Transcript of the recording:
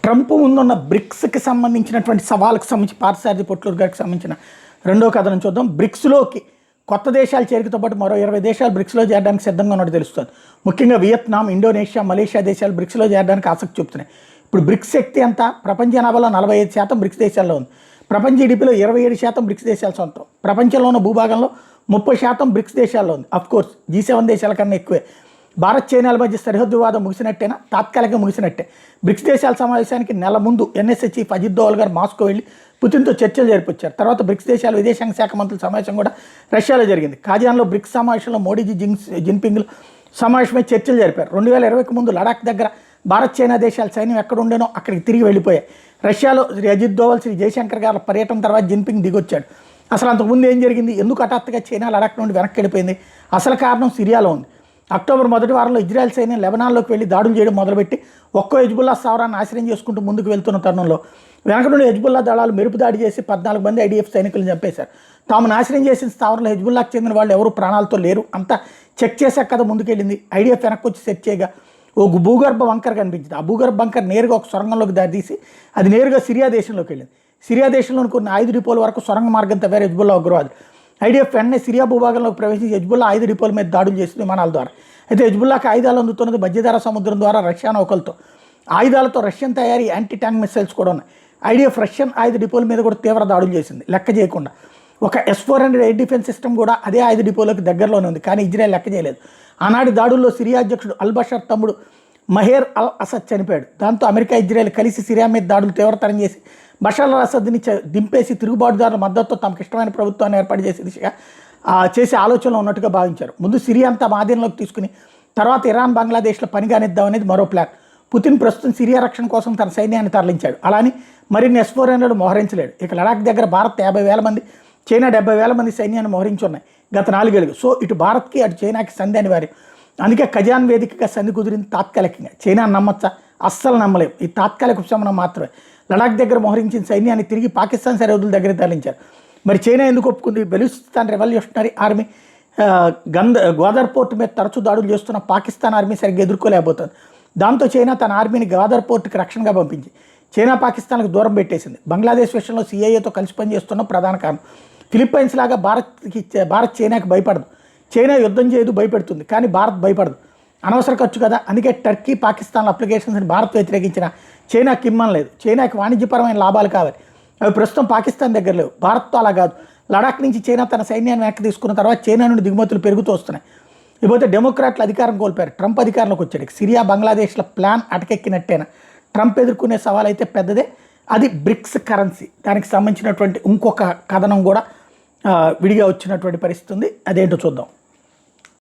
Trump ముందున్న బ్రిక్స్కి సంబంధించినటువంటి సవాళ్ళకి సంబంధించి పార్థసారథి పొట్లూరు గారికి సంబంధించిన రెండో కథనం చూద్దాం. బ్రిక్స్లోకి కొత్త దేశాలు చేరికతో పాటు మరో 20 దేశాలు బ్రిక్స్లో చేరడానికి సిద్ధంగా ఉన్నట్టు తెలుస్తుంది. ముఖ్యంగా వియత్నాం, ఇండోనేషియా, మలేషియా దేశాలు బ్రిక్స్లో చేరడానికి ఆసక్తి చూపుతున్నాయి. ఇప్పుడు బ్రిక్స్ శక్తి అంతా ప్రపంచ జనాభాలో 45% బ్రిక్స్ దేశాల్లో ఉంది. ప్రపంచ జీడీపీలో 27% బ్రిక్స్ దేశాల సొంతం. ప్రపంచంలో ఉన్న భూభాగంలో 30% బ్రిక్స్ దేశాల్లో ఉంది. అఫ్కోర్స్ G7 దేశాల కన్నా ఎక్కువే. భారత్ చైనాల మధ్య సరిహద్దు వివాదం ముగిసినట్టేనా? తాత్కాలికంగా ముగిసినట్టే. బ్రిక్స్ దేశాల సమావేశానికి నెల ముందు NSA చీఫ్ అజిత్ దోవల్ గారు మాస్కో వెళ్ళి పుతిన్తో చర్చలు జరిపించారు. తర్వాత బ్రిక్స్ దేశాల విదేశాంగ శాఖ మంత్రుల సమావేశం కూడా రష్యాలో జరిగింది. కాజాన్లో బ్రిక్స్ సమావేశంలో మోడీజీ జిన్పింగ్లు సమావేశమై చర్చలు జరిపారు. 2020కి ముందు లడాక్ దగ్గర భారత్ చైనా దేశాల సైన్యం ఎక్కడ ఉండేనో అక్కడికి తిరిగి వెళ్ళిపోయాయి. రష్యాలో అజిత్ దోవల్, శ్రీ జయశంకర్ గారి పర్యటన తర్వాత జిన్పింగ్ దిగొచ్చాడు. అసలు అంతకుముందు ఏం జరిగింది? ఎందుకు హఠాత్తుగా చైనా లడాక్ నుండి వెనక్కి వెళ్ళిపోయింది? అసలు కారణం సిరియాలో ఉంది. అక్టోబర్ మొదటి వారంలో ఇజ్రాయెల్ సైన్యం లెబనాన్లోకి వెళ్ళి దాడులు చేయడం మొదలుపెట్టి ఒక్కో హెజ్బుల్లా స్థావరాన్ని ఆశ్రయం చేసుకుంటూ ముందుకు వెళ్తున్న తరుణంలో వెనక నుండి హెజ్బుల్లా దళాలు మెరుపు దాడి చేసి 14 మంది IDF సైనికులను చంపేశారు. తాము నాశనం చేసిన స్థావరంలో హెజ్బుల్లాకు చెందిన వాళ్ళు ఎవరు ప్రాణాలతో లేరు. అంతా చెక్ చేశాక కదా ముందుకెళ్ళింది. IDF వెనక్కి వచ్చి సెట్ చేయగా ఓ భూగర్భ బంకర్ కనిపించింది. ఆ భూగర్భ బంకర్ నేరుగా ఒక సొరంగంలోకి దారితీసి అది నేరుగా సిరియా దేశంలోకి వెళ్ళింది. సిరియా దేశంలోని కొన్ని 5 డిపోల వరకు సొరంగ మార్గం తవ్వారు హెజ్బుల్లా ఉగ్రవాదులు. IDF వెంటనే సిరియా భూభాగంలోకి ప్రవేశించి హెజ్బుల్లా 5 డిపోల మీద దాడులు చేసింది విమానాల ద్వారా. అయితే హెజ్బుల్లాకి ఆయుధాలు అందుతున్నది మధ్యధరా సముద్రం ద్వారా రష్యా నౌకలతో. ఆయుధాలతో రష్యన్ తయారీ యాంటీ ట్యాంక్ మిసైల్స్ కూడా ఉన్నాయి. IDF రష్యన్ 5 డిపోల మీద కూడా తీవ్ర దాడులు చేసింది లెక్క చేయకుండా. ఒక S-400 ఎయిర్ డిఫెన్స్ సిస్టమ్ కూడా అదే 5 డిపోలకు దగ్గరలోనే ఉంది. కానీ ఇజ్రాయెల్ లెక్క చేయలేదు. ఆనాటి దాడుల్లో సిరియా అధ్యక్షుడు అల్-బషర్ తమ్ముడు మహేర్ అల్-అసద్ చనిపోయాడు. దాంతో అమెరికా, ఇజ్రాయెల్ కలిసి సిరియా మీద దాడులు తీవ్రతరం చేసి బషర్ అల్-అసద్ని దింపేసి తిరుగుబాటుదారుల మద్దతుతో తమకు ఇష్టమైన ప్రభుత్వాన్ని ఏర్పాటు చేసే దిశగా చేసే ఆలోచనలో ఉన్నట్టుగా భావించారు. ముందు సిరియా అంతా మాధ్యంలోకి తీసుకుని తర్వాత ఇరాన్, బంగ్లాదేశ్లో పని కానిద్దామనేది మరో ప్లాన్. పుతిన్ ప్రస్తుతం సిరియా రక్షణ కోసం తన సైన్యాన్ని తరలించాడు. అలాని మరిన్ని S-400 మోహరించలేడు. ఇక లడాక్ దగ్గర భారత్ 50,000 మంది, చైనా 70,000 మంది సైన్యాన్ని మోహరించి ఉన్నాయి గత 4 ఏళ్ళుగా. సో ఇటు భారత్కి అటు చైనాకి సంధి అనివార్యం. అందుకే కజాన్ వేదికగా సంధి కుదిరింది తాత్కాలికంగా. చైనా నమ్మచ్చా? అస్సలు నమ్మలేం. ఈ తాత్కాలిక ఉపశమనం మాత్రమే. లడాక్ దగ్గర మోహరించిన సైన్యాన్ని తిరిగి పాకిస్తాన్ సరిహద్దుల దగ్గర తరలించారు. మరి చైనా ఎందుకు ఒప్పుకుంది? Balochistan revolutionary army Gwadar port మీద తరచూ దాడులు చేస్తున్న పాకిస్తాన్ ఆర్మీ సరిగ్గా ఎదుర్కోలేకపోతుంది. దాంతో చైనా తన ఆర్మీని గ్వాదర్ పోర్ట్కి రక్షణగా పంపించి చైనా పాకిస్తాన్కు దూరం పెట్టేసింది. బంగ్లాదేశ్ విషయంలో CIAతో కలిసి పనిచేస్తున్న ప్రధాన కారణం. ఫిలిప్పైన్స్ లాగా భారత్ చైనాకి భయపడదు. చైనా యుద్ధం చేయదు, భయపెడుతుంది. కానీ భారత్ భయపడదు. అనవసర ఖర్చు కదా. అందుకే టర్కీ, పాకిస్తాన్ అప్లికేషన్స్ని భారత్ వ్యతిరేకించిన చైనాకి ఇమ్మనలేదు. చైనాకి వాణిజ్యపరమైన లాభాలు కావాలి. అవి ప్రస్తుతం పాకిస్తాన్ దగ్గర లేవు. భారత్తో అలా కాదు. లడాక్ నుంచి చైనా తన సైన్యాన్ని వెనక్కి తీసుకున్న తర్వాత చైనా నుండి దిగుమతులు పెరుగుతూ వస్తున్నాయి. ఇకపోతే డెమోక్రాట్లు అధికారం కోల్పోయారు. ట్రంప్ అధికారంలోకి వచ్చాడు. సిరియా, బంగ్లాదేశ్ల ప్లాన్ అటకెక్కినట్టేనా? ట్రంప్ ఎదుర్కొనే సవాల్ అయితే పెద్దదే. అది బ్రిక్స్ కరెన్సీ. దానికి సంబంధించినటువంటి ఇంకొక కథనం కూడా విడిగా వచ్చినటువంటి పరిస్థితి ఉంది. అదేంటో చూద్దాం.